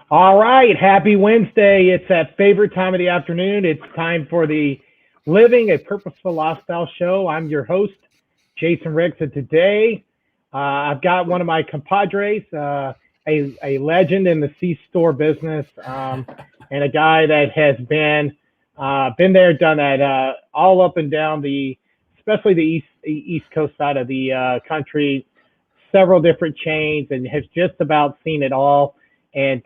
All right, happy Wednesday. It's that favorite time of the afternoon. It's time for the Living a Purposeful Lifestyle show. I'm your host, Jason Ricks, and today I've got one of my compadres, a legend in the C-store business, and a guy that has been there, done that, all up and down especially the East Coast side of the country, several different chains, and has just about seen it all. And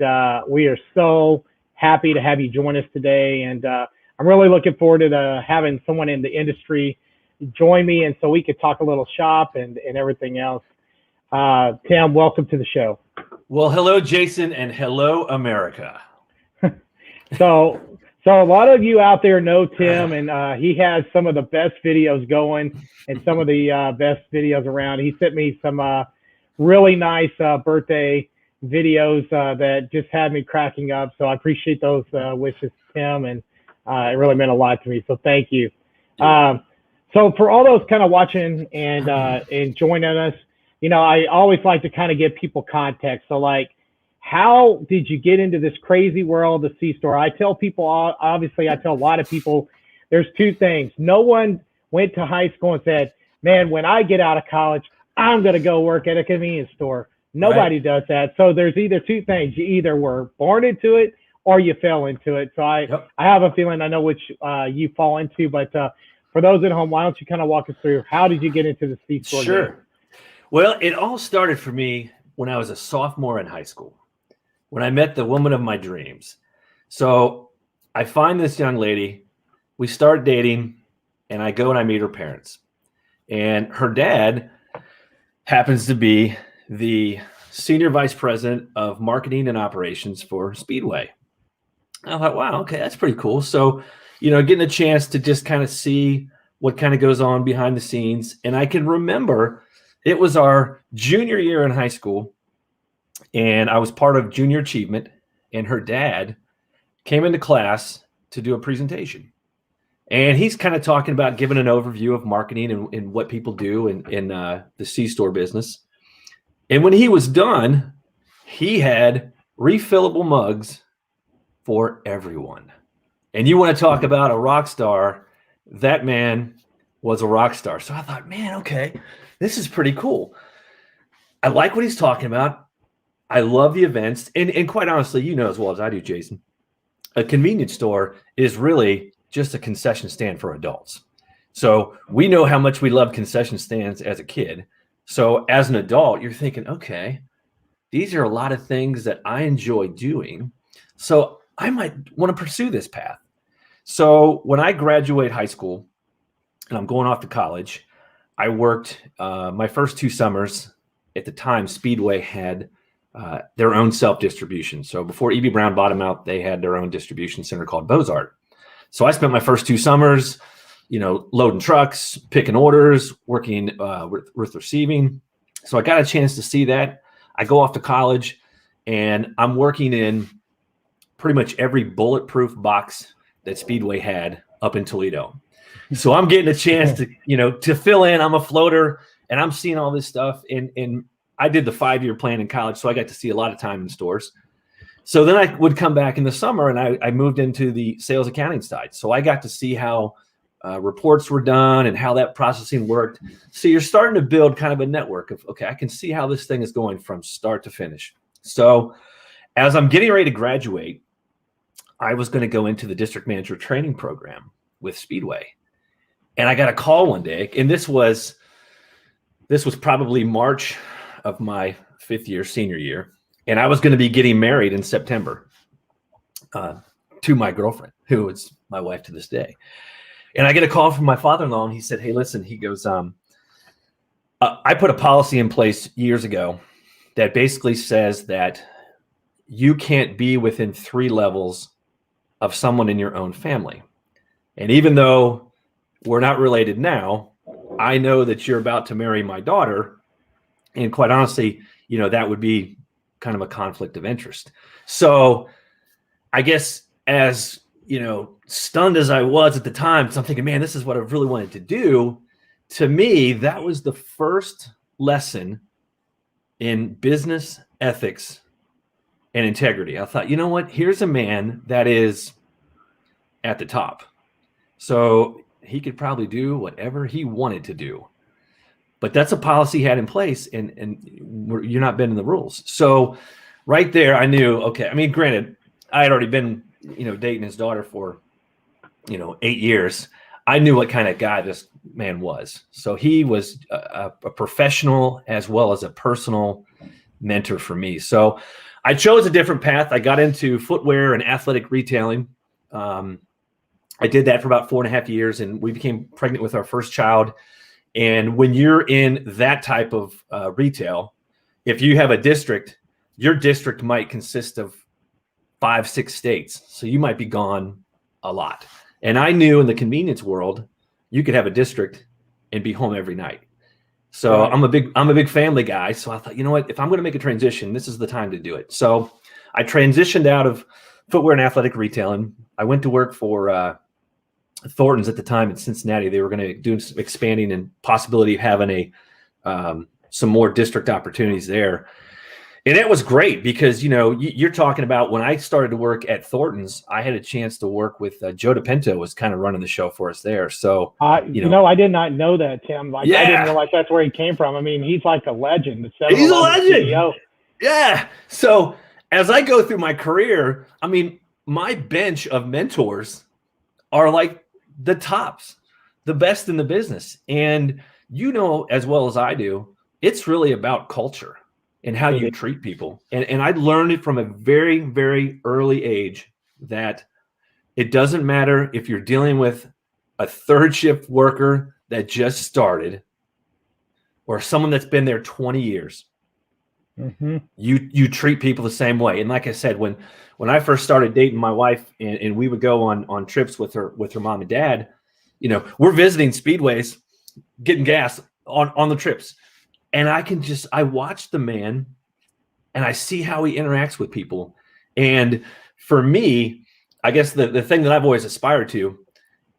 we are so happy to have you join us today. And I'm really looking forward to having someone in the industry join me, and so we could talk a little shop and everything else. Tim, welcome to the show. Well, hello, Jason, and hello, America. So a lot of you out there know Tim, and he has some of the best videos going and some of the best videos around. He sent me some really nice birthday videos that just had me cracking up. So I appreciate those wishes, Tim, and it really meant a lot to me. So thank you. So for all those kind of watching and joining us, I always like to kind of give people context. So like, how did you get into this crazy world of C-store? I tell people, obviously, I tell a lot of people, there's two things. No one went to high school and said, man, when I get out of college, I'm going to go work at a convenience store. Nobody does that. So there's either two things. You either were born into it or you fell into it. So I have a feeling I know which you fall into. But for those at home, why don't you kind of walk us through, how did you get into the C-store? Sure. Game? Well, it all started for me when I was a sophomore in high school, when I met the woman of my dreams. So I find this young lady, we start dating, and I go and I meet her parents. And her dad happens to be the senior vice president of marketing and operations for Speedway. I thought, wow, okay, that's pretty cool. So, getting a chance to just kind of see what kind of goes on behind the scenes. And I can remember it was our junior year in high school, and I was part of junior achievement, and her dad came into class to do a presentation. And he's kind of talking about giving an overview of marketing and what people do in the C-store business. And when he was done, he had refillable mugs for everyone. And you want to talk about a rock star, that man was a rock star. So I thought, man, okay, this is pretty cool. I like what he's talking about. I love the events. And quite honestly, you know as well as I do, Jason, a convenience store is really just a concession stand for adults. So we know how much we love concession stands as a kid. So as an adult, you're thinking, okay, these are a lot of things that I enjoy doing. So I might want to pursue this path. So when I graduate high school and I'm going off to college, I worked my first 2 summers. At the time, Speedway had their own self-distribution. So before E.B. Brown bought them out, they had their own distribution center called Beaux-Art. So I spent my first 2 summers loading trucks, picking orders, working with receiving. So I got a chance to see that. I go off to college, and I'm working in pretty much every bulletproof box that Speedway had up in Toledo. So I'm getting a chance to fill in. I'm a floater, and I'm seeing all this stuff. And I did the 5-year plan in college, so I got to see a lot of time in stores. So then I would come back in the summer, and I moved into the sales accounting side. So I got to see how reports were done and how that processing worked. So you're starting to build kind of a network of, okay, I can see how this thing is going from start to finish. So as I'm getting ready to graduate, I was going to go into the district manager training program with Speedway. And I got a call one day, and this was probably March of my 5th year, senior year. And I was going to be getting married in September to my girlfriend, who is my wife to this day. And I get a call from my father-in-law, and he said, hey, listen, he goes, I put a policy in place years ago that basically says that you can't be within 3 levels of someone in your own family. And even though we're not related now, I know that you're about to marry my daughter. And quite honestly, that would be kind of a conflict of interest. So I guess as, stunned as I was at the time, so I'm thinking, man, this is what I really wanted to do. To me, that was the first lesson in business ethics and integrity. I thought, you know what? Here's a man that is at the top. So he could probably do whatever he wanted to do. But that's a policy he had in place, and you're not bending the rules. So right there, I knew, okay, I mean, granted, I had already been, dating his daughter for, 8 years. I knew what kind of guy this man was. So he was a professional as well as a personal mentor for me. So I chose a different path. I got into footwear and athletic retailing. I did that for about 4.5 years, and we became pregnant with our first child. And when you're in that type of retail, if you have a district, your district might consist of 5-6 states. So you might be gone a lot. And I knew in the convenience world, you could have a district and be home every night. So right. I'm a big family guy. So I thought, you know what, if I'm going to make a transition, this is the time to do it. So I transitioned out of footwear and athletic retailing. I went to work for Thornton's at the time in Cincinnati. They were going to do some expanding and possibility of having some more district opportunities there. And it was great because, you're talking about when I started to work at Thornton's, I had a chance to work with Joe DePinto was kind of running the show for us there. So, I did not know that, Tim. I didn't realize that's where he came from. I mean, he's like a legend. He's a legend. CEO. Yeah. So as I go through my career, I mean, my bench of mentors are like the tops, the best in the business. And as well as I do, it's really about culture and how you treat people. And I learned it from a very, very early age that it doesn't matter if you're dealing with a third shift worker that just started or someone that's been there 20 years. Mm-hmm. You treat people the same way. And like I said, when I first started dating my wife and we would go on trips with her mom and dad, we're visiting speedways, getting gas on the trips. And I watch the man and I see how he interacts with people. And for me, I guess the thing that I've always aspired to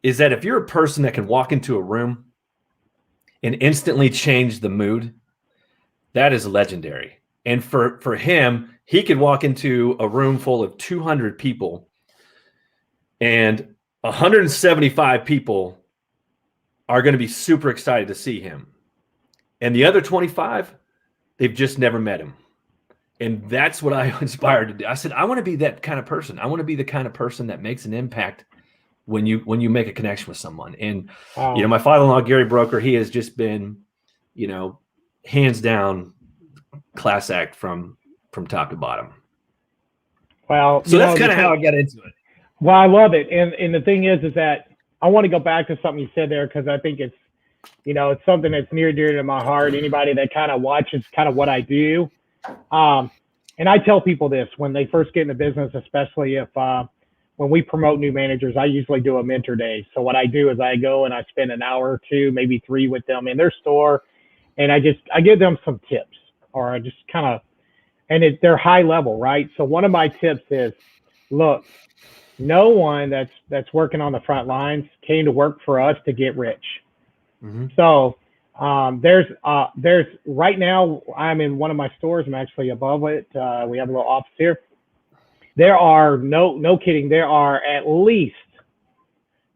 is that if you're a person that can walk into a room and instantly change the mood, that is legendary. And for him, he could walk into a room full of 200 people and 175 people are going to be super excited to see him. And the other 25, they've just never met him. And that's what I inspired to do. I said, I want to be that kind of person. I want to be the kind of person that makes an impact when you make a connection with someone. And, my father-in-law, Gary Broker, he has just been, hands down class act from top to bottom. Well, so that's kind of how I got into it. Well, I love it. And the thing is that I want to go back to something you said there because I think it's, it's something that's near and dear to my heart. Anybody that kind of watches kind of what I do. And I tell people this when they first get into business, especially if when we promote new managers, I usually do a mentor day. So what I do is I go and I spend an hour or two, maybe 3 with them in their store. And I give them some tips or I just kind of, and they're high level, right? So one of my tips is, look, no one that's working on the front lines came to work for us to get rich. Mm-hmm. So there's right now I'm in one of my stores. I'm actually above it. We have a little office here. There are no kidding. There are at least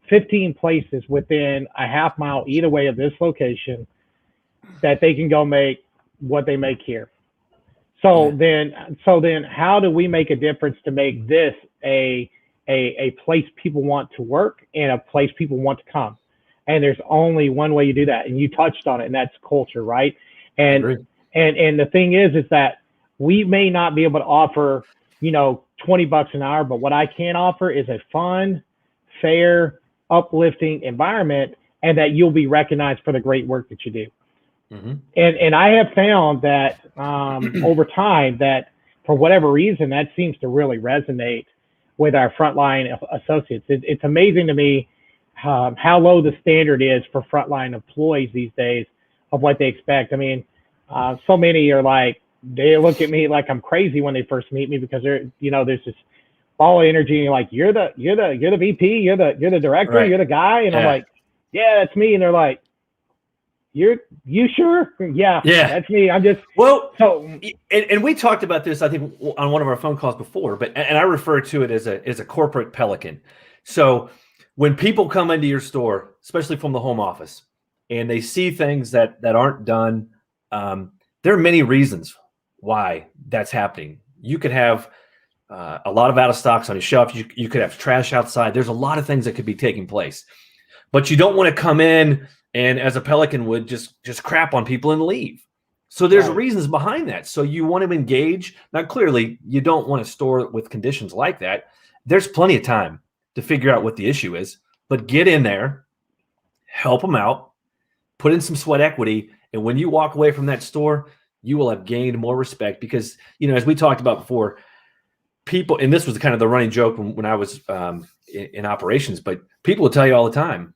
15 places within a half mile either way of this location that they can go make what they make here. So then how do we make a difference to make this a place people want to work and a place people want to come? And there's only one way you do that. And you touched on it, and that's culture, right? And the thing is that we may not be able to offer, $20 an hour, but what I can offer is a fun, fair, uplifting environment and that you'll be recognized for the great work that you do. Mm-hmm. And I have found that over time that for whatever reason, that seems to really resonate with our frontline associates. It's amazing to me how low the standard is for frontline employees these days of what they expect. I mean, so many are like, they look at me like I'm crazy when they first meet me because there's this ball of energy. And you're like, you're the VP, you're the director, right. You're the guy. And I'm like, yeah, that's me. And they're like, You sure? Yeah, Yeah. that's me. I'm just Well, so and we talked about this, I think, on one of our phone calls before, and I refer to it as a corporate pelican. So when people come into your store, especially from the home office, and they see things that aren't done, there are many reasons why that's happening. You could have a lot of out of stocks on your shelf. You could have trash outside. There's a lot of things that could be taking place, but you don't want to come in and, as a pelican would, just crap on people and leave. So there's reasons behind that. So you want to engage. Now, clearly, you don't want to store with conditions like that. There's plenty of time to figure out what the issue is, but get in there, help them out, put in some sweat equity, and when you walk away from that store, you will have gained more respect because, as we talked about before, people, and this was kind of the running joke when I was in operations, but people will tell you all the time,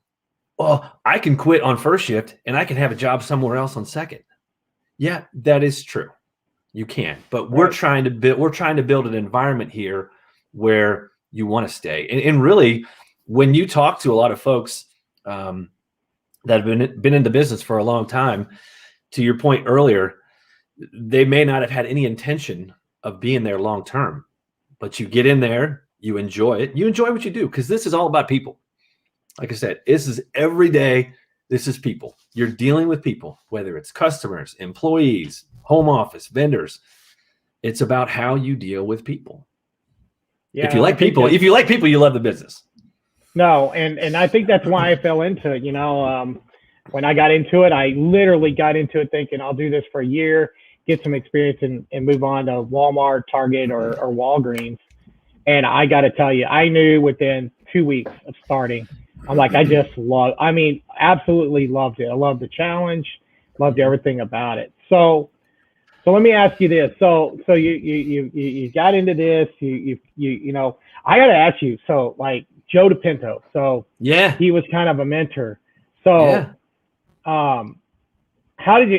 well, I can quit on first shift and I can have a job somewhere else on second. Yeah, that is true. You can, but we're trying to build an environment here where you want to stay. And really, when you talk to a lot of folks that have been in the business for a long time, to your point earlier, they may not have had any intention of being there long term, but you get in there, you enjoy it, you enjoy what you do, because this is all about people. Like I said, this is every day. This is people. You're dealing with people, whether it's customers, employees, home office, vendors. It's about how you deal with people. Yeah, if you like people, you love the business. No, and I think that's why I fell into it. When I got into it, I literally got into it thinking I'll do this for a year, get some experience, and move on to Walmart, Target, or Walgreens. And I got to tell you, I knew within 2 weeks of starting, I'm like, absolutely loved it. I loved the challenge, loved everything about it. So let me ask you this. So you got into this, I got to ask you, so like Joe DePinto. So yeah, he was kind of a mentor. So, yeah. how did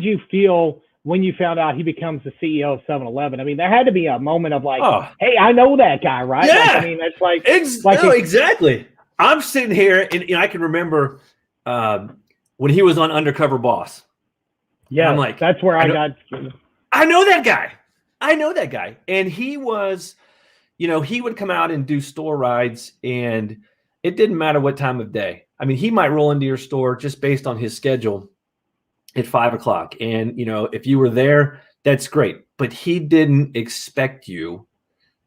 you feel when you found out he becomes the CEO of 7-Eleven? I mean, there had to be a moment of like, hey, I know that guy, right? Yeah. Like, I mean, it's like, exactly. I'm sitting here and I can remember when he was on Undercover Boss. Yeah, I'm like, that's where I know that guy. And he was, he would come out and do store rides, and it didn't matter what time of day. I mean, he might roll into your store just based on his schedule at 5 o'clock. And, if you were there, that's great. But he didn't expect you,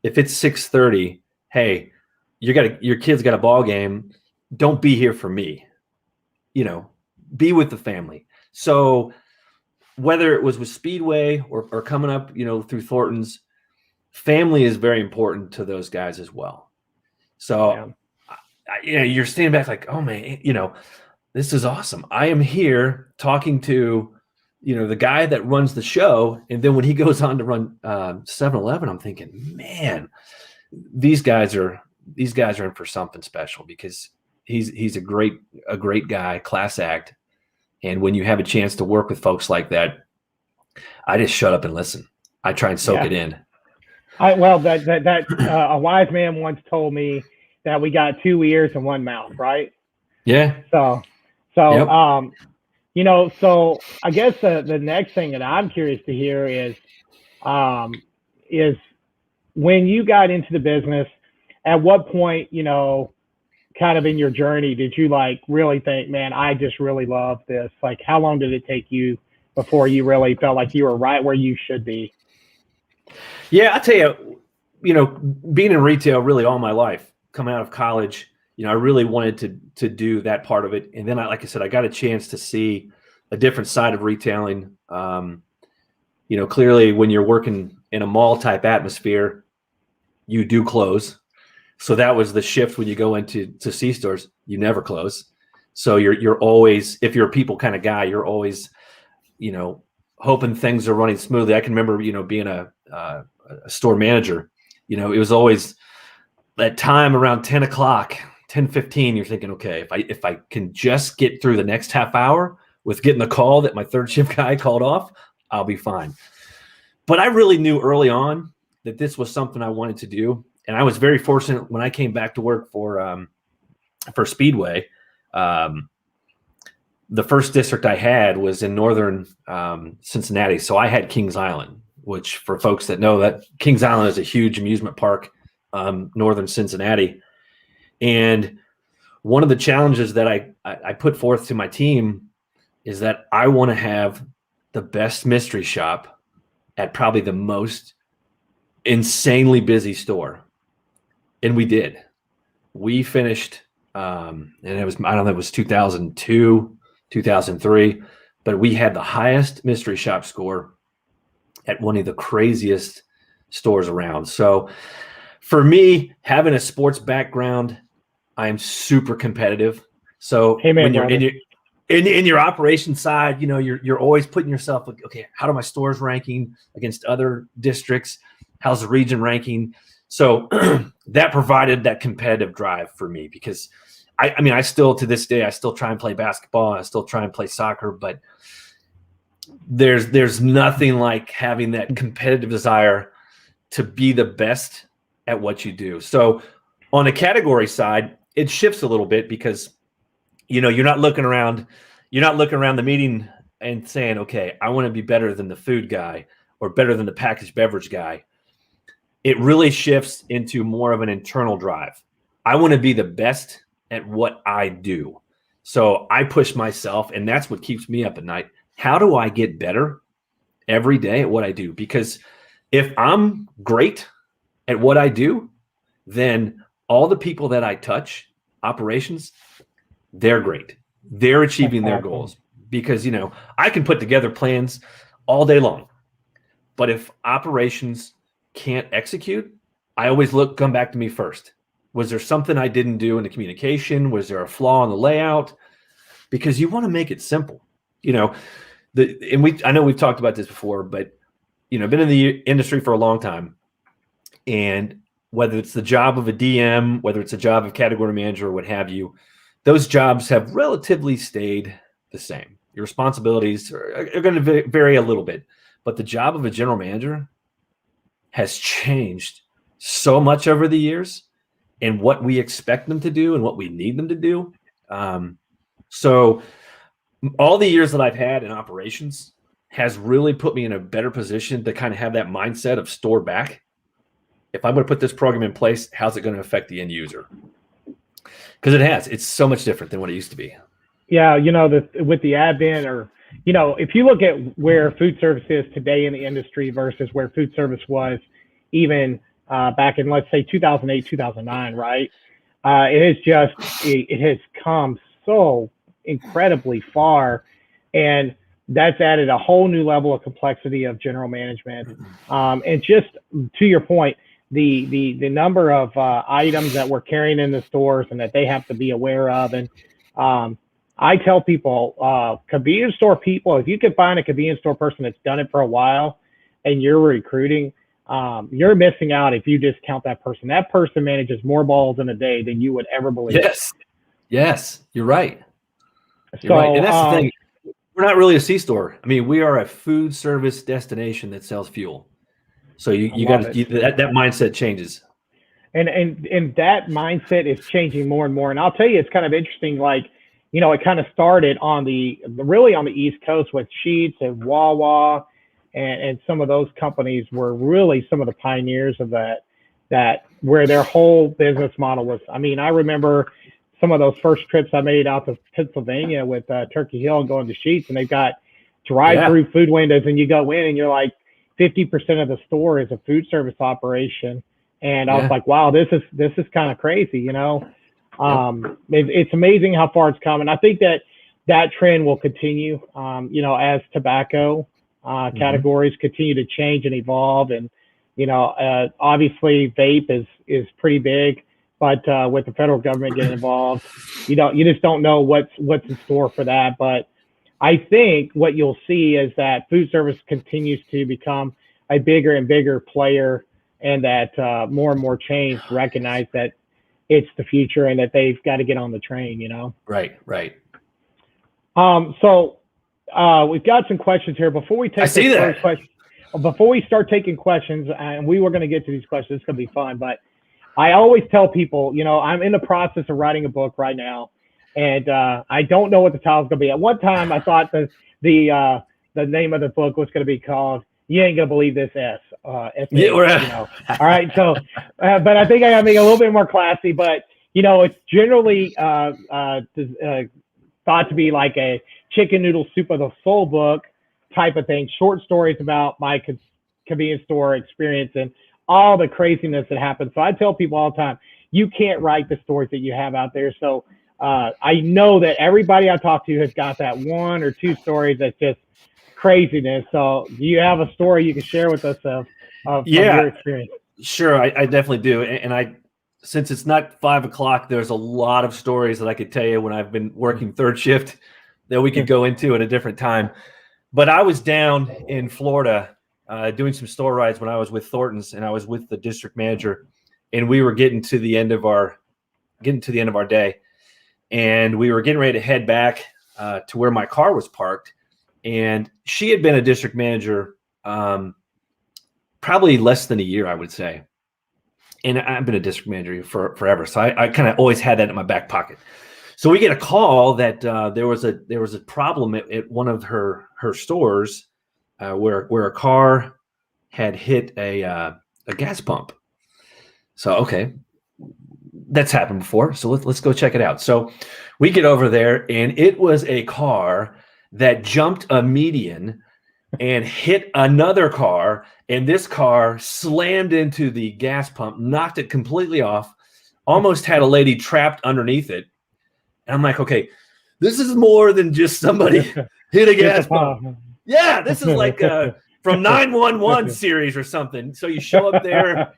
if it's 6:30, hey, your kid's got a ball game. Don't be here for me. Be with the family. So whether it was with Speedway or coming up, through Thornton's, family is very important to those guys as well. So, you're standing back like, oh man, this is awesome. I am here talking to, the guy that runs the show. And then when he goes on to run 7-Eleven, I'm thinking, man, these guys are in for something special, because he's a great guy, class act. And when you have a chance to work with folks like that, I just shut up and listen. I try and soak it in. A wise man once told me that we got 2 ears and 1 mouth, right? Yeah. So yep. So I guess the next thing that I'm curious to hear is when you got into the business, at what point, kind of in your journey, did you like really think, man, I just really love this? Like, how long did it take you before you really felt like you were right where you should be? Yeah, I tell you, being in retail really all my life, coming out of college, I really wanted to do that part of it. And then, like I said, I got a chance to see a different side of retailing. Clearly when you're working in a mall type atmosphere, you do close. So that was the shift when you go into C stores, you never close. So you're always, if you're a people kind of guy, you're always, hoping things are running smoothly. I can remember, being a store manager, it was always that time around 10 o'clock, 10:15, you're thinking, okay, if I can just get through the next half hour with getting the call that my third shift guy called off, I'll be fine. But I really knew early on that this was something I wanted to do. And I was very fortunate when I came back to work for Speedway. The first district I had was in northern Cincinnati. So I had Kings Island, which for folks that know, that Kings Island is a huge amusement park, northern Cincinnati. And one of the challenges that I put forth to my team is that I want to have the best mystery shop at probably the most insanely busy store. And we did. We finished, and it was, I don't know, it was 2002, 2003, but we had the highest mystery shop score at one of the craziest stores around. So for me, having a sports background, I'm super competitive. So hey, man, when you're in your operations side, you know, you're always putting yourself like, okay, how do my stores ranking against other districts? How's the region ranking? So that provided that competitive drive for me, because I mean, I still, to this day, I still try and play basketball. I still try and play soccer, but there's nothing like having that competitive desire to be the best at what you do. So on the category side, it shifts a little bit because, you know, you're not looking around the meeting and saying, okay, I want to be better than the food guy or better than the packaged beverage guy. It really shifts into more of an internal drive. I want to be the best at what I do. So I push myself, and that's what keeps me up at night. How do I get better every day at what I do? Because if I'm great at what I do, then all the people that I touch, operations, they're great. They're achieving their goals, because, you know, I can put together plans all day long, but if operations can't execute, I always come back to me first. Was there something I didn't do in the communication? Was there a flaw in the layout? Because you want to make it simple, you know. I know we've talked about this before, but, you know, I've been in the industry for a long time, and whether it's the job of a DM, whether it's a job of category manager or what have you, those jobs have relatively stayed the same. Your responsibilities are going to vary a little bit, but the job of a general manager has changed so much over the years, and what we expect them to do and what we need them to do. So all the years that I've had in operations has really put me in a better position to kind of have that mindset of store back. If I'm going to put this program in place, how's it going to affect the end user? Because it's so much different than what it used to be. Yeah, you know, with the advent, or, you know, if you look at where food service is today in the industry versus where food service was even back in, let's say, 2008, 2009, right? It has come so incredibly far, and that's added a whole new level of complexity of general management. And just to your point, the number of items that we're carrying in the stores and that they have to be aware of. And I tell people, convenience store people, if you can find a convenience store person that's done it for a while and you're recruiting, you're missing out if you discount that person. That person manages more balls in a day than you would ever believe. Yes, you're right. You're right. And that's the thing. We're not really a C-store. I mean, we are a food service destination that sells fuel. So you got that mindset changes. And that mindset is changing more and more. And I'll tell you, it's kind of interesting. Like, you know, it kind of started on really on the East Coast with Sheetz and Wawa, and some of those companies were really some of the pioneers of that where their whole business model was. I mean, I remember some of those first trips I made out to Pennsylvania with Turkey Hill and going to Sheetz, and they've got drive-through food windows, and you go in and you're like, 50% of the store is a food service operation. And I was like, wow, this is kind of crazy, you know. It's amazing how far it's come. And I think that trend will continue, you know, as tobacco categories continue to change and evolve. And, you know, obviously vape is pretty big, but with the federal government getting involved, you just don't know what's in store for that. But I think what you'll see is that food service continues to become a bigger and bigger player, and that more and more chains recognize that it's the future and that they've got to get on the train, you know? Right. So we've got some questions here. Before we take first question, before we start taking questions, and we were going to get to these questions, it's going to be fun, but I always tell people, you know, I'm in the process of writing a book right now, And I don't know what the title's going to be. At one time, I thought the name of the book was going to be called "You Ain't Gonna Believe This S." Yeah, right. You know. All right. So, but I think I got to make it a little bit more classy. But you know, it's generally thought to be like a chicken noodle soup of the soul book type of thing. Short stories about my convenience store experience and all the craziness that happens. So I tell people all the time, you can't write the stories that you have out there. So I know that everybody I talk to has got that one or two stories that's just craziness. So do you have a story you can share with us of from your experience? Sure, I definitely do. And since it's not 5 o'clock, there's a lot of stories that I could tell you when I've been working third shift that we could go into at a different time. But I was down in Florida doing some store rides when I was with Thornton's, and I was with the district manager, and we were getting to the end of our day. And we were getting ready to head back to where my car was parked. And she had been a district manager probably less than a year, I would say. And I've been a district manager for forever. So I kind of always had that in my back pocket. So we get a call that there was a problem at one of her stores where a car had hit a gas pump. So, okay. That's happened before, so let's go check it out. So we get over there, and it was a car that jumped a median and hit another car, and this car slammed into the gas pump, knocked it completely off, almost had a lady trapped underneath it. And I'm like, okay, this is more than just somebody hit a gas pump. Yeah, this is like from 911 series or something. So you show up there.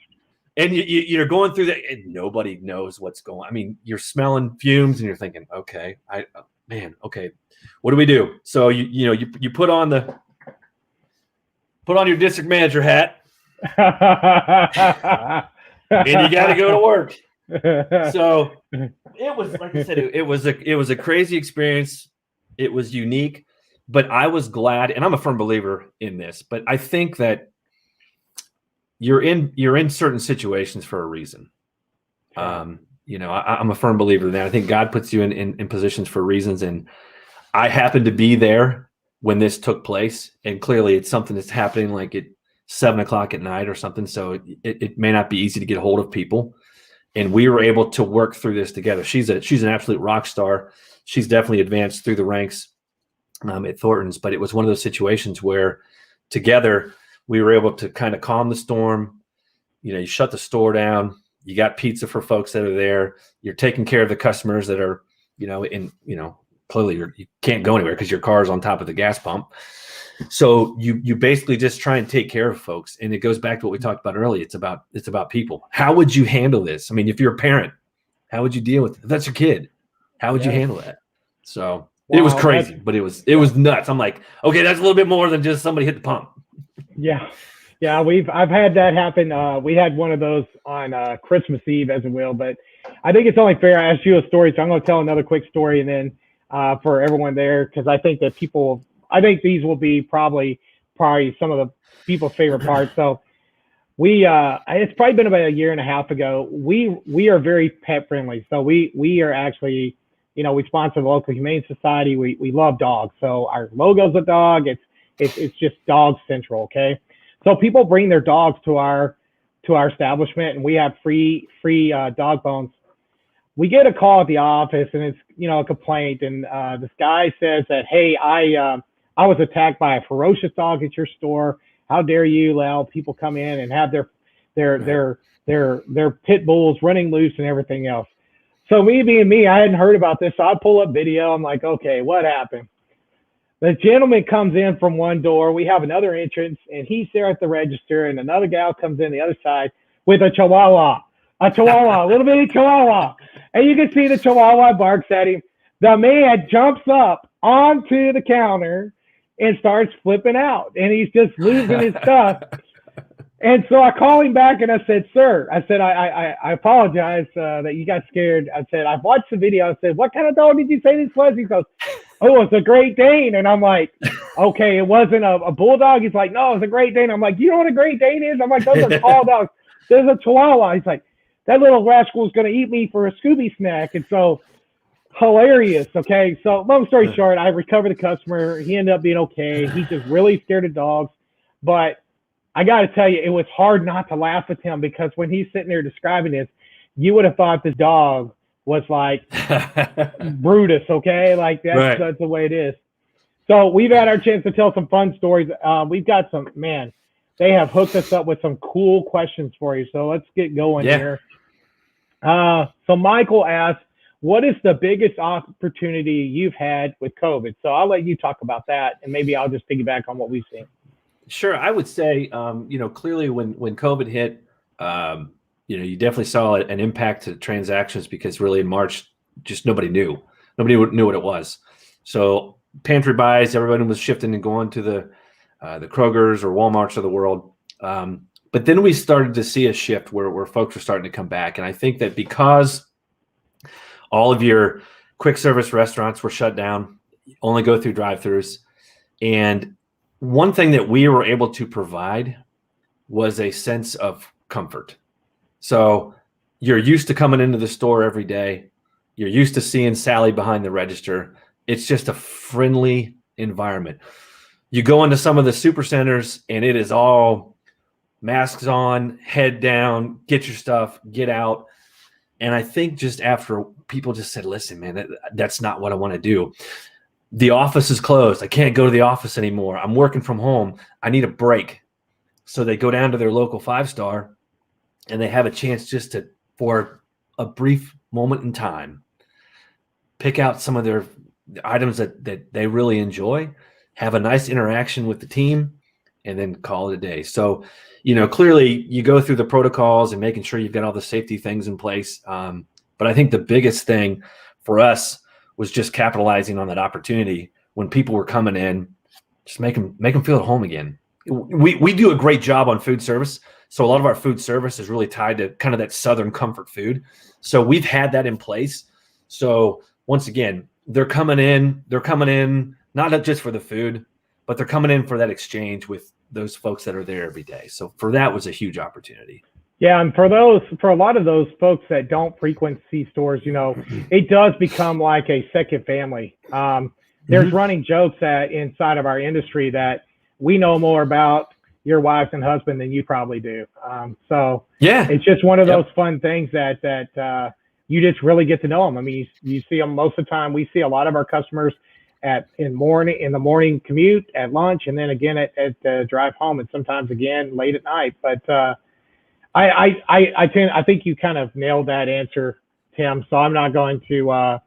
And you're going through that, and nobody knows what's going on. I mean, you're smelling fumes, and you're thinking, okay, okay, what do we do? So you put on your district manager hat, and you got to go to work. So it was, like I said, it was a crazy experience. It was unique, but I was glad, and I'm a firm believer in this. But I think that you're in certain situations for a reason. I'm a firm believer in that. I think God puts you in positions for reasons. And I happened to be there when this took place. And clearly it's something that's happening like at 7 o'clock at night or something. So it may not be easy to get a hold of people. And we were able to work through this together. She's an absolute rock star. She's definitely advanced through the ranks at Thornton's, but it was one of those situations where together we were able to kind of calm the storm. You shut the store down. You got pizza for folks that are there. You're taking care of the customers that are, clearly you can't go anywhere because your car is on top of the gas pump. So you basically just try and take care of folks. And it goes back to what we talked about earlier. It's about people. How would you handle this? I mean, if you're a parent, how would you deal with it? If that's your kid, how would you handle that? So it was crazy, but it was nuts. I'm like, okay, that's a little bit more than just somebody hit the pump. Yeah. I've had that happen. We had one of those on Christmas Eve, as it will. But I think it's only fair. I asked you a story, so I'm going to tell another quick story, and then for everyone there, because I think that these will be probably some of the people's favorite parts. So it's probably been about a year and a half ago. We are very pet friendly. So we are actually, we sponsor the local humane society. We love dogs. So our logo's a dog. It's just dog central. Okay. So people bring their dogs to our establishment, and we have free dog bones. We get a call at the office, and it's a complaint, and this guy says that, hey, I was attacked by a ferocious dog at your store. How dare you allow people come in and have their pit bulls running loose and everything else. So me being me, I hadn't heard about this, so I pull up video. I'm like, okay, what happened? The gentleman comes in from one door. We have another entrance, and he's there at the register, and another gal comes in the other side with a chihuahua, a little bitty chihuahua. And you can see the chihuahua barks at him. The man jumps up onto the counter and starts flipping out, and he's just losing his stuff. And so I call him back, and I said, sir, I apologize that you got scared. I said, I've watched the video. I said, what kind of dog did you say this was? He goes, oh, it's a Great Dane. And I'm like, okay, it wasn't a bulldog. He's like, no, it's a Great Dane. I'm like, you know what a Great Dane is? I'm like, those are tall dogs. There's a Chihuahua. He's like, that little rascal is going to eat me for a Scooby snack. And so hilarious. Okay, so long story short, I recovered the customer. He ended up being okay. He's just really scared of dogs, but I got to tell you, it was hard not to laugh with him because when he's sitting there describing this, you would have thought the dog was like Brutus. Okay, like that's the way it is. So we've had our chance to tell some fun stories. We've got some, man, they have hooked us up with some cool questions for you. So let's get going here. So Michael asked, what is the biggest opportunity you've had with COVID? So I'll let you talk about that, and maybe I'll just piggyback on what we've seen. Sure. I would say, clearly when COVID hit, you definitely saw an impact to transactions because really in March, just nobody knew what it was. So pantry buys, everybody was shifting and going to the Krogers or Walmarts of the world. But then we started to see a shift where folks were starting to come back. And I think that because all of your quick service restaurants were shut down, only go through drive-thrus. And one thing that we were able to provide was a sense of comfort. So you're used to coming into the store every day. You're used to seeing Sally behind the register. It's just a friendly environment. You go into some of the super centers and it is all masks on, head down, get your stuff, get out. And I think just after people just said, listen, man, that's not what I want to do. The office is closed. I can't go to the office anymore. I'm working from home. I need a break. So they go down to their local 5-star and they have a chance just for a brief moment in time, pick out some of their items that they really enjoy, have a nice interaction with the team, and then call it a day. So, clearly you go through the protocols and making sure you've got all the safety things in place. But I think the biggest thing for us was just capitalizing on that opportunity when people were coming in, just make them feel at home again. We do a great job on food service. So a lot of our food service is really tied to kind of that Southern comfort food. So we've had that in place. So once again, they're coming in not just for the food, but they're coming in for that exchange with those folks that are there every day. So for that was a huge opportunity. Yeah, and for a lot of those folks that don't frequent C-stores, it does become like a second family. There's running jokes inside of our industry that we know more about your wives and husband than you probably do. So yeah, it's just one of those fun things that you just really get to know them. I mean, you see them most of the time. We see a lot of our customers in the morning commute, at lunch, and then again at the drive home, and sometimes again late at night. But I think you kind of nailed that answer, Tim. So I'm not going to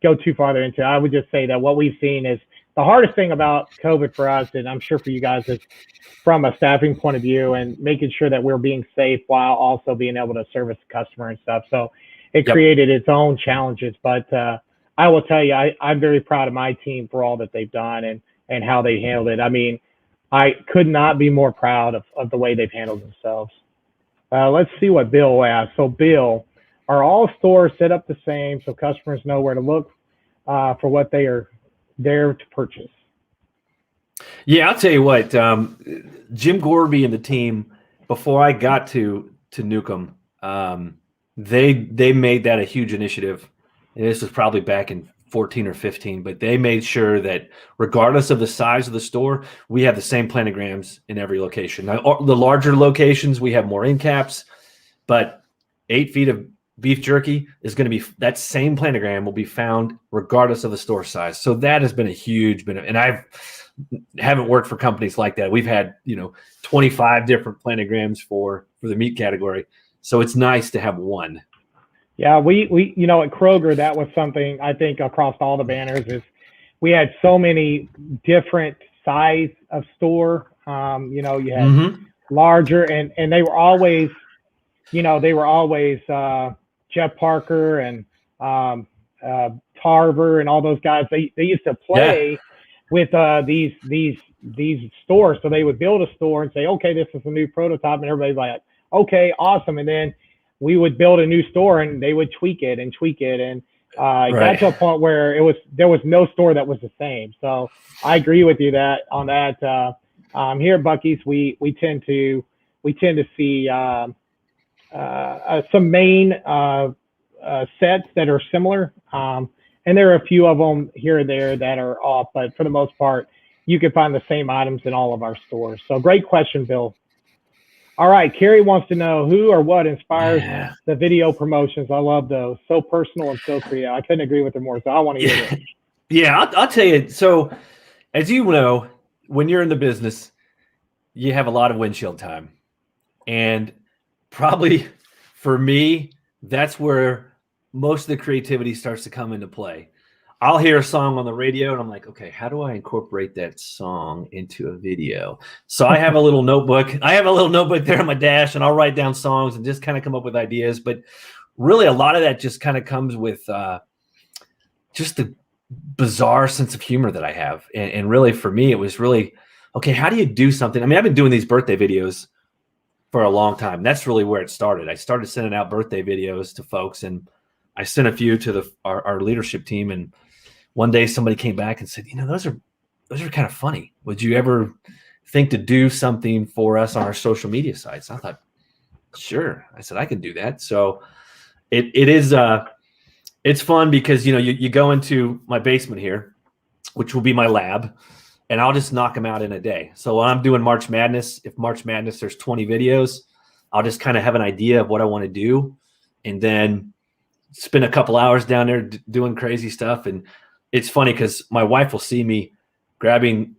go too farther into it. I would just say that what we've seen is the hardest thing about COVID for us, and I'm sure for you guys, is from a staffing point of view and making sure that we're being safe while also being able to service the customer and stuff. So it created its own challenges. But I will tell you, I'm very proud of my team for all that they've done and how they handled it. I mean, I could not be more proud of the way they've handled themselves. Let's see what Bill asked. So Bill, are all stores set up the same so customers know where to look for what they are there to purchase? Yeah, I'll tell you what, Jim Gorby and the team, before I got to Newcomb, they made that a huge initiative. And this was probably back in 14 or 15, but they made sure that regardless of the size of the store, we have the same planograms in every location. Now, the larger locations, we have more end caps, but 8 feet of beef jerky is going to be, that same planogram will be found regardless of the store size. So that has been a huge benefit. And I haven't worked for companies like that. We've had, 25 different planograms for the meat category. So it's nice to have one. Yeah, we at Kroger, that was something I think across all the banners is we had so many different size of store. You had larger and they were always, Jeff Parker and Tarver and all those guys. They used to play with these stores. So they would build a store and say, okay, this is a new prototype, and everybody's like, okay, awesome. And then we would build a new store and they would tweak it. And it got to a point where there was no store that was the same. So I agree with you on that. Here at Buc-ee's, we tend to see some main sets that are similar. And there are a few of them here and there that are off, but for the most part, you can find the same items in all of our stores. So great question, Bill. All right, Carrie wants to know who or what inspires Yeah. the video promotions. I love those. So personal and so creative. I couldn't agree with her more. So I want to hear it. Yeah, I'll tell you. So, as you know, when you're in the business, you have a lot of windshield time. And probably for me, that's where most of the creativity starts to come into play. I'll hear a song on the radio and I'm like, okay, how do I incorporate that song into a video? So I have a little notebook. I have a little notebook there on my dash, and I'll write down songs and just kind of come up with ideas. But really, a lot of that just kind of comes with just the bizarre sense of humor that I have. And really, for me, it was really, okay, how do you do something? I mean, I've been doing these birthday videos for a long time. That's really where it started. I started sending out birthday videos to folks, and I sent a few to our leadership team. And one day somebody came back and said, those are kind of funny. Would you ever think to do something for us on our social media sites? I thought, sure. I said, I can do that. So it is, it's fun because, you go into my basement here, which will be my lab, and I'll just knock them out in a day. So when I'm doing March Madness, if March Madness, there's 20 videos, I'll just kind of have an idea of what I want to do, and then spend a couple hours down there doing crazy stuff. And it's funny because my wife will see me grabbing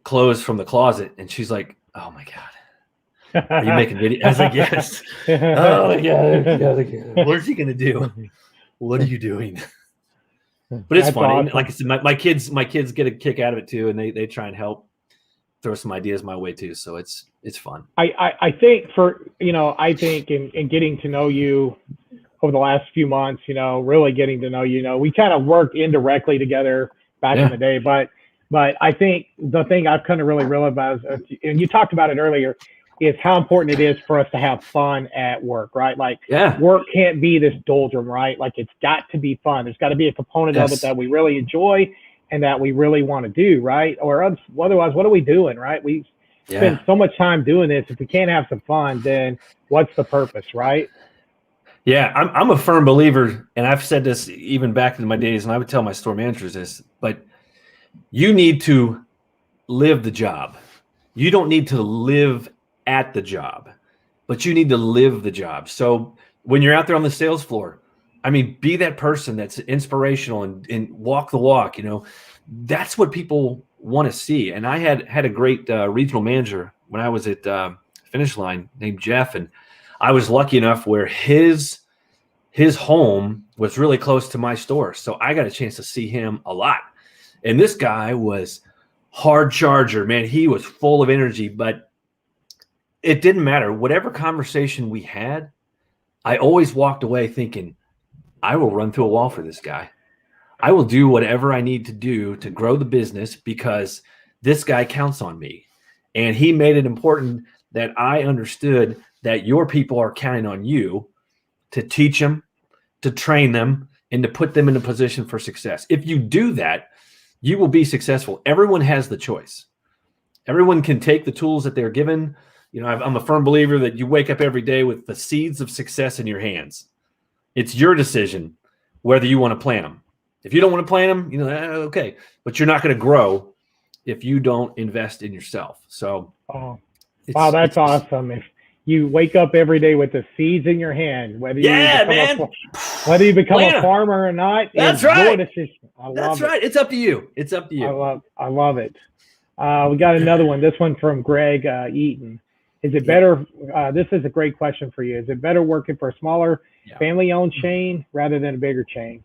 clothes from the closet, and she's like, "Oh my God, are you making video?" I was like, "Yes." Oh my God, what is he gonna do? What are you doing? But it's funny. Awesome. Like I said, my kids get a kick out of it too, and they try and help throw some ideas my way too. So it's fun. I think I think in getting to know you over the last few months, really getting to know you, we kind of worked indirectly together back in the day, but I think the thing I've kind of really realized, and you talked about it earlier, is how important it is for us to have fun at work, right? Like work can't be this doldrum, right? Like it's got to be fun. There's got to be a component of it that we really enjoy and that we really want to do, right? Or otherwise, what are we doing, right? We spend so much time doing this. If we can't have some fun, then what's the purpose, right? Yeah, I'm a firm believer, and I've said this even back in my days, and I would tell my store managers this, but you need to live the job. You don't need to live at the job, but you need to live the job. So when you're out there on the sales floor, I mean, be that person that's inspirational and walk the walk. That's what people want to see. And I had a great regional manager when I was at Finish Line named Jeff, and I was lucky enough where his home was really close to my store. So I got a chance to see him a lot. And this guy was hard charger, man. He was full of energy, but it didn't matter. Whatever conversation we had, I always walked away thinking, I will run through a wall for this guy. I will do whatever I need to do to grow the business because this guy counts on me. And he made it important that I understood that your people are counting on you to teach them, to train them, and to put them in a position for success. If you do that, you will be successful. Everyone has the choice. Everyone can take the tools that they're given. I'm a firm believer that you wake up every day with the seeds of success in your hands. It's your decision whether you want to plant them. If you don't want to plant them, okay. But you're not going to grow if you don't invest in yourself. So, wow, that's awesome. If you wake up every day with the seeds in your hand, whether you become a farmer or not, that's right. Your decision. That's right. It's up to you. It's up to you. I love it. We got another one. This one from Greg Eaton. Is it better? This is a great question for you. Is it better working for a smaller family-owned chain rather than a bigger chain?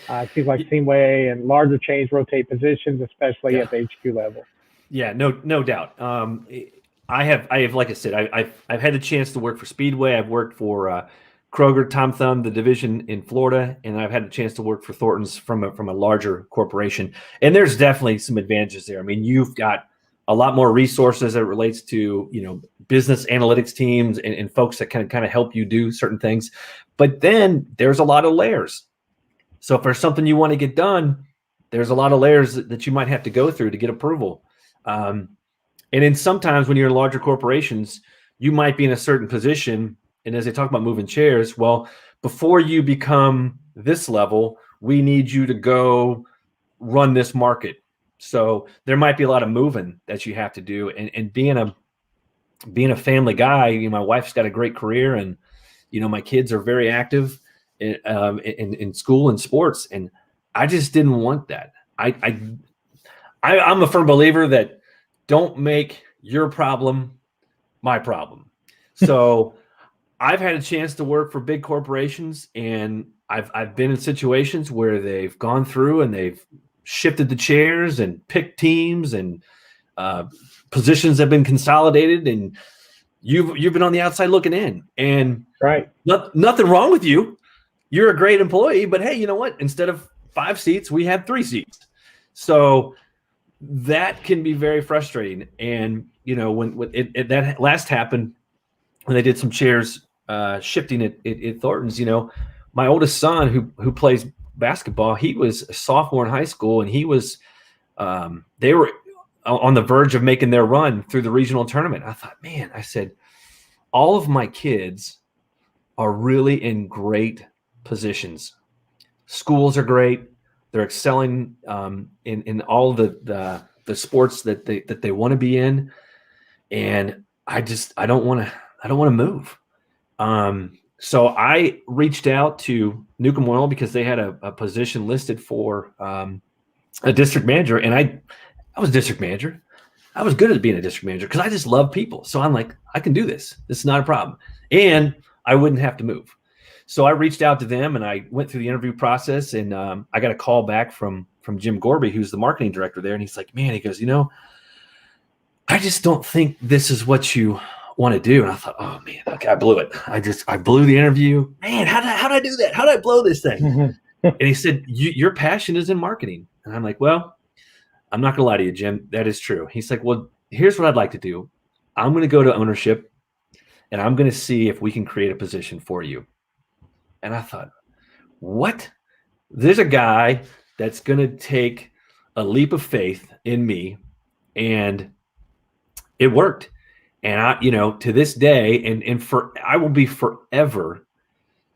It seems like Seamway and larger chains rotate positions, especially at the HQ level. Yeah, no doubt. I have, like I said, I've had the chance to work for Speedway. I've worked for Kroger, Tom Thumb, the division in Florida, and I've had a chance to work for Thornton's from a larger corporation. And there's definitely some advantages there. I mean, you've got a lot more resources that relates to business analytics teams and folks that can kind of help you do certain things. But then there's a lot of layers. So if there's something you want to get done, there's a lot of layers that you might have to go through to get approval. And then sometimes when you're in larger corporations, you might be in a certain position. And as they talk about moving chairs, well, before you become this level, we need you to go run this market. So there might be a lot of moving that you have to do. And being a family guy, you know, my wife's got a great career, and, you know, my kids are very active in school and sports. And I just didn't want that. I'm a firm believer that don't make your problem my problem. So I've had a chance to work for big corporations, and I've been in situations where they've gone through and they've shifted the chairs and picked teams, and positions have been consolidated, and you've been on the outside looking in, and right. Nothing wrong with you. You're a great employee, but hey, you know what? Instead of 5 seats, we have 3 seats. So that can be very frustrating. And, you know, when that last happened, when they did some chairs shifting at Thornton's, you know, my oldest son who plays basketball, he was a sophomore in high school, and he was they were on the verge of making their run through the regional tournament. I thought, man, I said, all of my kids are really in great positions. Schools are great. They're excelling in all the sports that they want to be in, and I don't want to move. So I reached out to Newcomb Oil because they had a position listed for a district manager, and I was district manager. I was good at being a district manager because I just love people. So I'm like, I can do this. This is not a problem, and I wouldn't have to move. So I reached out to them, and I went through the interview process, and I got a call back from Jim Gorby, who's the marketing director there. And he's like, man, he goes, you know, I just don't think this is what you want to do. And I thought, oh man, okay, I blew it. I blew the interview. Man, how did I do that? How did I blow this thing? And he said, your passion is in marketing. And I'm like, well, I'm not gonna lie to you, Jim. That is true. He's like, well, here's what I'd like to do. I'm going to go to ownership, and I'm going to see if we can create a position for you. And I thought, what? There's a guy that's going to take a leap of faith in me, and it worked. And I, you know, to this day, I will be forever,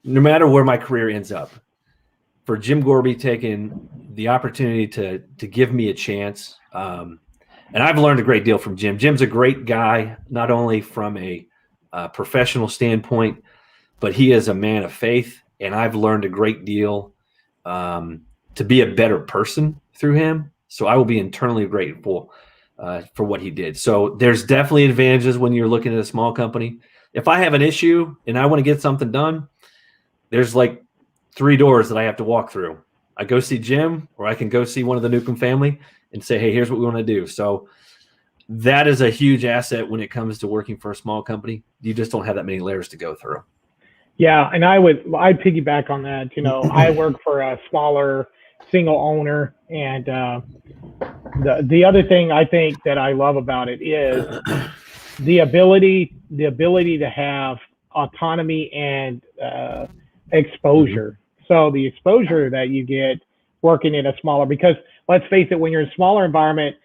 no matter where my career ends up, for Jim Gorby taking the opportunity to give me a chance. And I've learned a great deal from Jim. Jim's a great guy, not only from a professional standpoint, but he is a man of faith, and I've learned a great deal to be a better person through him. So I will be internally grateful for what he did. So there's definitely advantages when you're looking at a small company. If I have an issue and I want to get something done, there's like 3 doors that I have to walk through. I go see Jim, or I can go see one of the Newcomb family and say, hey, here's what we want to do. So that is a huge asset when it comes to working for a small company. You just don't have that many layers to go through. Yeah, and I'd piggyback on that. You know, I work for a smaller single owner, and the other thing I think that I love about it is the ability to have autonomy and exposure. So the exposure that you get working in a smaller, because let's face it, when you're in a smaller environment,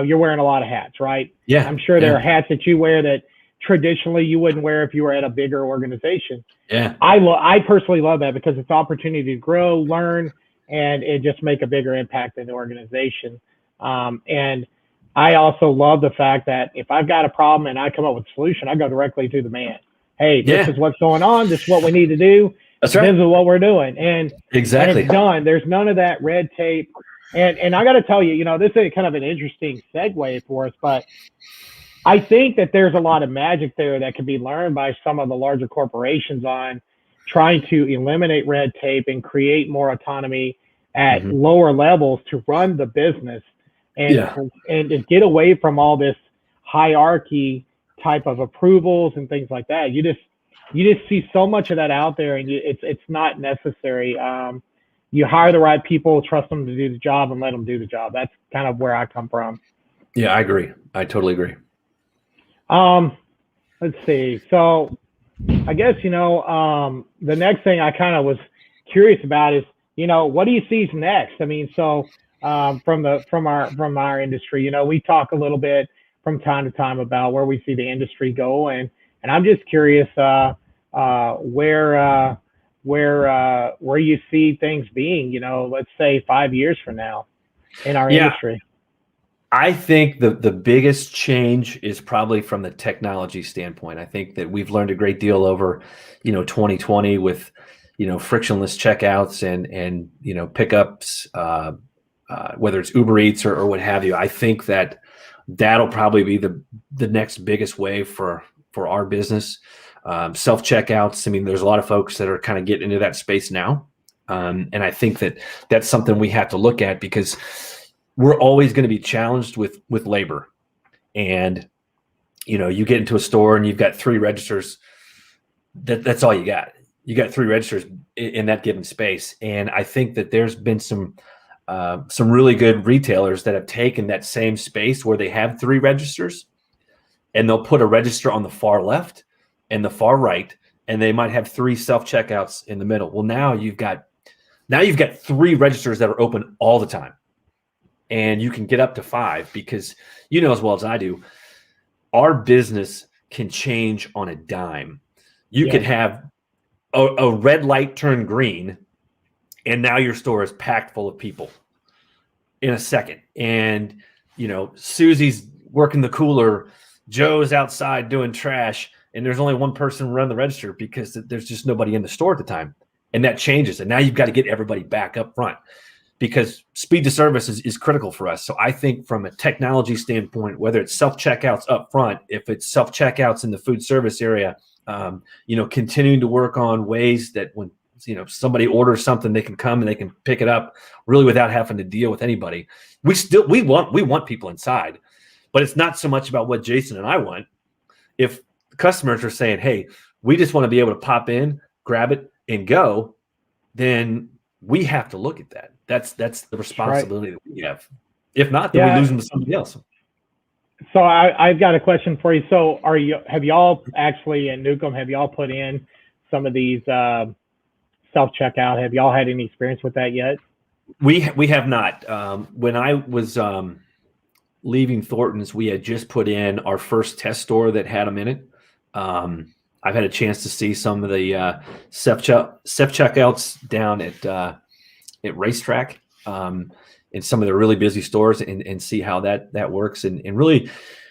you're wearing a lot of hats, right? Yeah. I'm sure there are hats that you wear that traditionally you wouldn't wear if you were at a bigger organization. Yeah. I personally love that because it's opportunity to grow, learn, and just make a bigger impact in the organization. And I also love the fact that if I've got a problem and I come up with a solution, I go directly to the man. Hey, this is what's going on. This is what we need to do. That's right. This is what we're doing. And exactly. And it's done. There's none of that red tape. And I got to tell you, you know, this is kind of an interesting segue for us, but I think that there's a lot of magic there that can be learned by some of the larger corporations on trying to eliminate red tape and create more autonomy at lower levels to run the business and get away from all this hierarchy type of approvals and things like that. You just see so much of that out there, and it's not necessary. You hire the right people, trust them to do the job, and let them do the job. That's kind of where I come from. Yeah, I agree. I totally agree. Let's see. So I guess, you know, the next thing I kind of was curious about is, you know, what do you see is next? I mean, so from our industry, you know, we talk a little bit from time to time about where we see the industry go, and I'm just curious where where you see things being, let's say 5 years from now in our Yeah. industry? I think the biggest change is probably from the technology standpoint. I think that we've learned a great deal over, 2020 with, frictionless checkouts and pickups, whether it's Uber Eats or what have you. I think that that'll probably be the next biggest wave for our business. Self checkouts. I mean, there's a lot of folks that are kind of getting into that space now, and I think that that's something we have to look at because we're always going to be challenged with labor. And, you get into a store and you've got 3 registers. That's all you got. You got 3 registers in that given space. And I think that there's been some really good retailers that have taken that same space where they have 3 registers and they'll put a register on the far left and the far right, and they might have 3 self-checkouts in the middle. Well, now you've got 3 registers that are open all the time. And you can get up to 5 because as well as I do, our business can change on a dime. You could have a red light turn green, and now your store is packed full of people in a second. And, Susie's working the cooler, Joe's outside doing trash, and there's only one person running the register because there's just nobody in the store at the time. And that changes. And now you've got to get everybody back up front, because speed to service is critical for us. So I think from a technology standpoint, whether it's self-checkouts up front, if it's self-checkouts in the food service area, continuing to work on ways that when, somebody orders something, they can come and they can pick it up really without having to deal with anybody. We want people inside, but it's not so much about what Jason and I want. If customers are saying, hey, we just want to be able to pop in, grab it and go, then we have to look at that. That's the responsibility that we have. If not, then we lose them to somebody else. So I've got a question for you. So have y'all actually in Newcomb, have y'all put in some of these self-checkout? Have y'all had any experience with that yet? We have not. When I was leaving Thornton's, we had just put in our first test store that had them in it. I've had a chance to see some of the self-checkouts down at Racetrack in some of the really busy stores and see how that works. And really,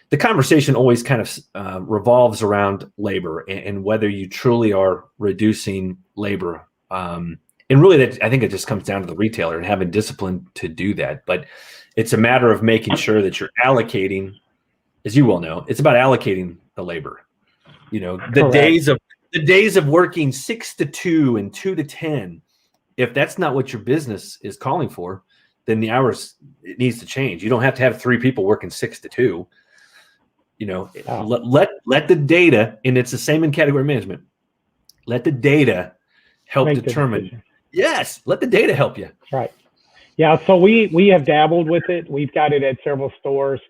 the conversation always kind of revolves around labor and whether you truly are reducing labor. And really, I think it just comes down to the retailer and having discipline to do that. But it's a matter of making sure that you're allocating, as you well know, it's about allocating the labor. The days of working 6 to 2 and 2 to 10. If that's not what your business is calling for, then the hours, it needs to change. You don't have to have 3 people working 6 to 2. Let the data, and it's the same in category management. Let the data help determine. Yes, let the data help you. Right. Yeah. So we have dabbled with it. We've got it at several stores.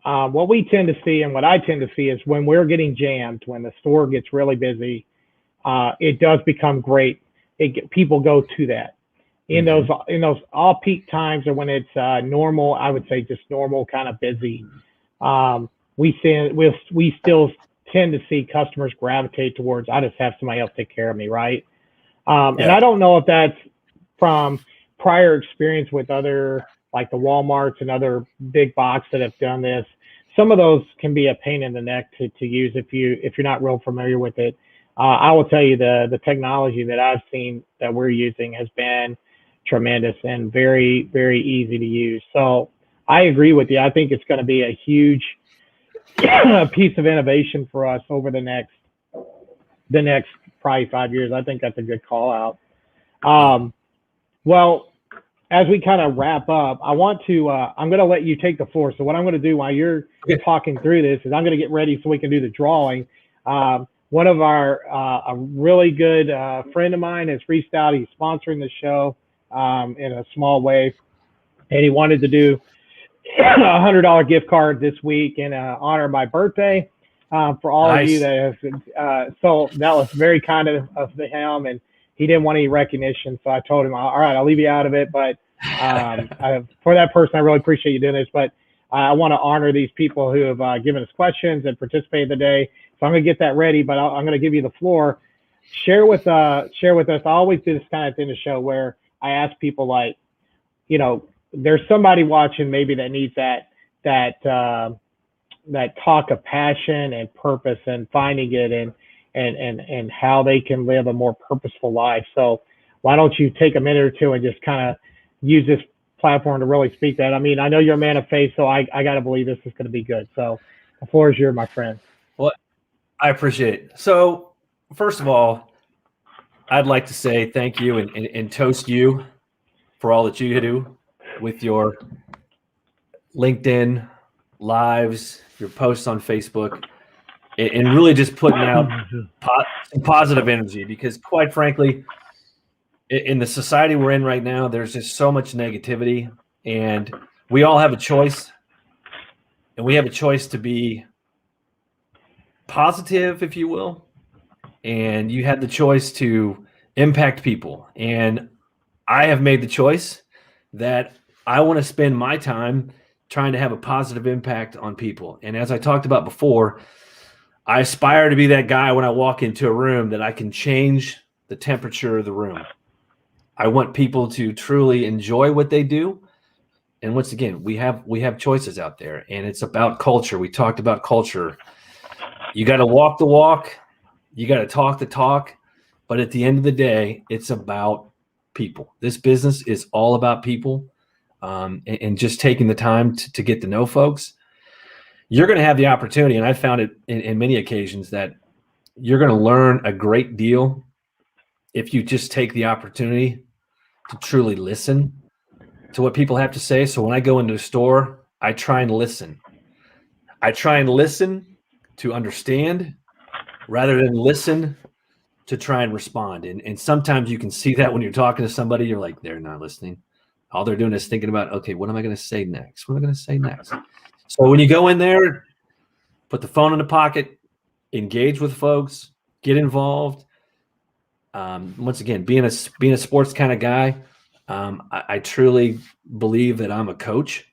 What we tend to see, and what I tend to see, is when we're getting jammed, when the store gets really busy, it does become great. People go to that in those all peak times, or when it's normal. I would say just normal kind of busy. We still tend to see customers gravitate towards, I just have somebody else take care of me, right? And I don't know if that's from prior experience with other, like the Walmarts and other big box that have done this. Some of those can be a pain in the neck to use if you're not real familiar with it. I will tell you the technology that I've seen that we're using has been tremendous and very, very easy to use. So I agree with you. I think it's going to be a huge piece of innovation for us over the next probably 5 years. I think that's a good call out. Well, as we kind of wrap up, I'm going to let you take the floor. So what I'm going to do while you're talking through this is I'm going to get ready so we can do the drawing. One of a really good friend of mine has reached out. He's sponsoring the show in a small way, and he wanted to do a $100 gift card this week in honor of my birthday for all of you that have. So that was very kind of him, and he didn't want any recognition. So I told him, all right, I'll leave you out of it. But for that person, I really appreciate you doing this. But I want to honor these people who have given us questions and participated today. So I'm going to get that ready, but I'm going to give you the floor. share with us. I always do this kind of thing to show where I ask people like, there's somebody watching maybe that needs that talk of passion and purpose and finding it and how they can live a more purposeful life. So why don't you take a minute or two and just kind of use this platform to really speak that? I mean, I know you're a man of faith, so I got to believe this is going to be good. So the floor is yours, my friend. Well, I appreciate it. So first of all, I'd like to say thank you and toast you for all that you do with your LinkedIn lives, your posts on Facebook, and really just putting out some positive energy, because quite frankly, in the society we're in right now, there's just so much negativity, and we all have a choice, and we have a choice to be positive, if you will, and you have the choice to impact people. And I have made the choice that I want to spend my time trying to have a positive impact on people. And as I talked about before, I aspire to be that guy when I walk into a room that I can change the temperature of the room. I want people to truly enjoy what they do. And once again, we have choices out there, and it's about culture. We talked about culture. You got to walk the walk, you got to talk the talk, but at the end of the day, it's about people. This business is all about people, and just taking the time to get to know folks. You're going to have the opportunity, and I found it in many occasions, that you're going to learn a great deal if you just take the opportunity to truly listen to what people have to say. So when I go into a store, I try and listen. I try and listen to understand rather than listen to try and respond. And sometimes you can see that when you're talking to somebody, you're like, they're not listening. All they're doing is thinking about, okay, what am I going to say next? What am I going to say next? So when you go in there, put the phone in the pocket, engage with folks, get involved. Once again, being a sports kind of guy, I truly believe that I'm a coach,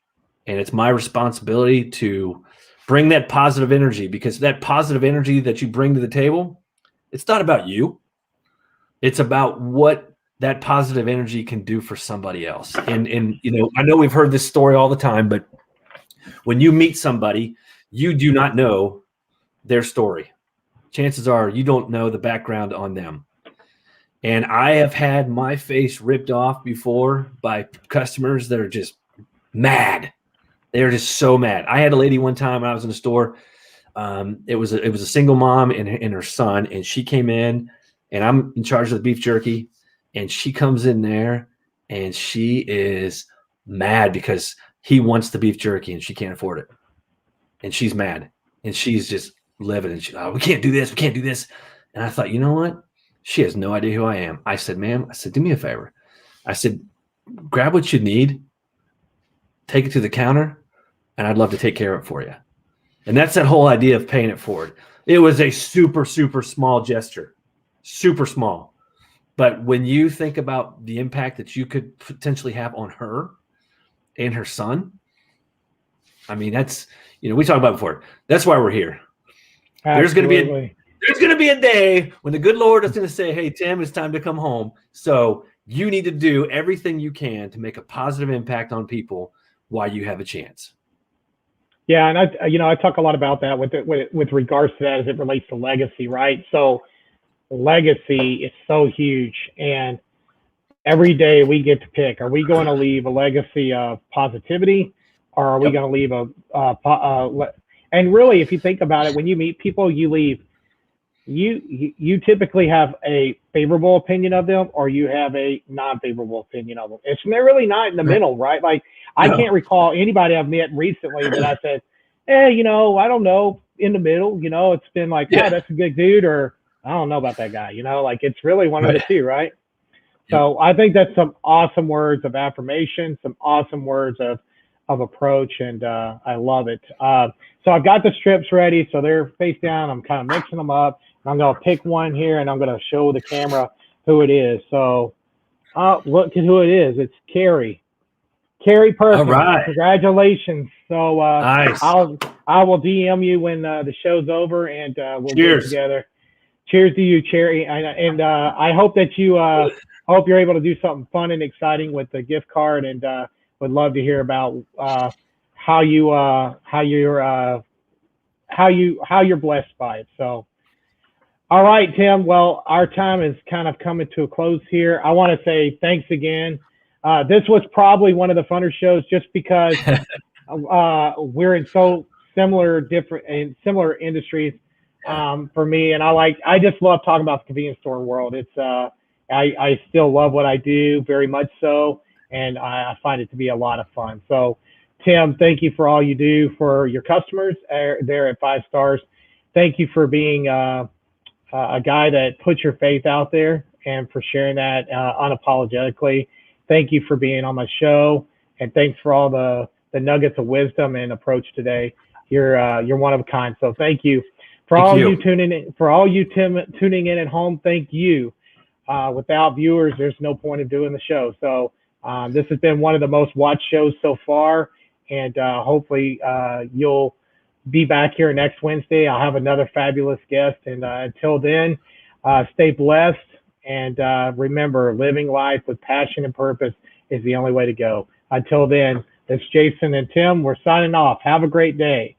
and it's my responsibility to bring that positive energy, because that positive energy that you bring to the table, it's not about you. It's about what that positive energy can do for somebody else. And I know we've heard this story all the time, but when you meet somebody, you do not know their story. Chances are you don't know the background on them. And I have had my face ripped off before by customers that are just mad. They are just so mad. I had a lady one time when I was in the store. It was a single mom and her son, and she came in, and I'm in charge of the beef jerky, and she comes in there, and she is mad because he wants the beef jerky and she can't afford it, and she's mad, and she's just livid, and we can't do this, we can't do this. And I thought, you know what? She has no idea who I am. I said, ma'am, do me a favor. I said, grab what you need, take it to the counter, and I'd love to take care of it for you. And that's that whole idea of paying it forward. It was a super, super small gesture, super small. But when you think about the impact that you could potentially have on her and her son, I mean, that's, we talked about before. That's why we're here. Absolutely. There's going to be a day when the good Lord is going to say, hey, Tim, it's time to come home. So you need to do everything you can to make a positive impact on people while you have a chance. Yeah, and I talk a lot about that with regards to that as it relates to legacy, right? So legacy is so huge, and every day we get to pick: are we going to leave a legacy of positivity, or are we going to leave and really, if you think about it, when you meet people, you leave. You typically have a favorable opinion of them, or you have a non-favorable opinion of them. They're really not in the middle, right? Like, I can't recall anybody I've met recently that I said, I don't know, in the middle. It's been like, oh, that's a good dude, or I don't know about that guy. Like, it's really one of the two, right? So I think that's some awesome words of affirmation, some awesome words of approach, and I love it. So I've got the strips ready, so they're face down. I'm kind of mixing them up. I'm going to pick one here, and I'm going to show the camera who it is. So look at who it is. It's Carrie Purposeful. All right. Congratulations. So nice. I will DM you when the show's over, and we'll get together. cheers to you, Cherry. And I hope that you hope you're able to do something fun and exciting with the gift card, and would love to hear about how you're blessed by it. So, all right, Tim. Well, our time is kind of coming to a close here. I want to say thanks again. This was probably one of the funner shows, just because we're in so similar industries. For me, and I just love talking about the convenience store world. It's I still love what I do very much so, and I find it to be a lot of fun. So, Tim, thank you for all you do for your customers there at 5 Stars. Thank you for being a guy that puts your faith out there and for sharing that unapologetically. Thank you for being on my show, and thanks for all the nuggets of wisdom and approach today. You're one of a kind. So thank you. For all you tuning in at home, thank you. Without viewers, there's no point of doing the show. So this has been one of the most watched shows so far, and hopefully you'll be back here next Wednesday. I'll have another fabulous guest, and until then, stay blessed, and remember, living life with passion and purpose is the only way to go. Until then, it's Jason and Tim. We're signing off. Have a great day.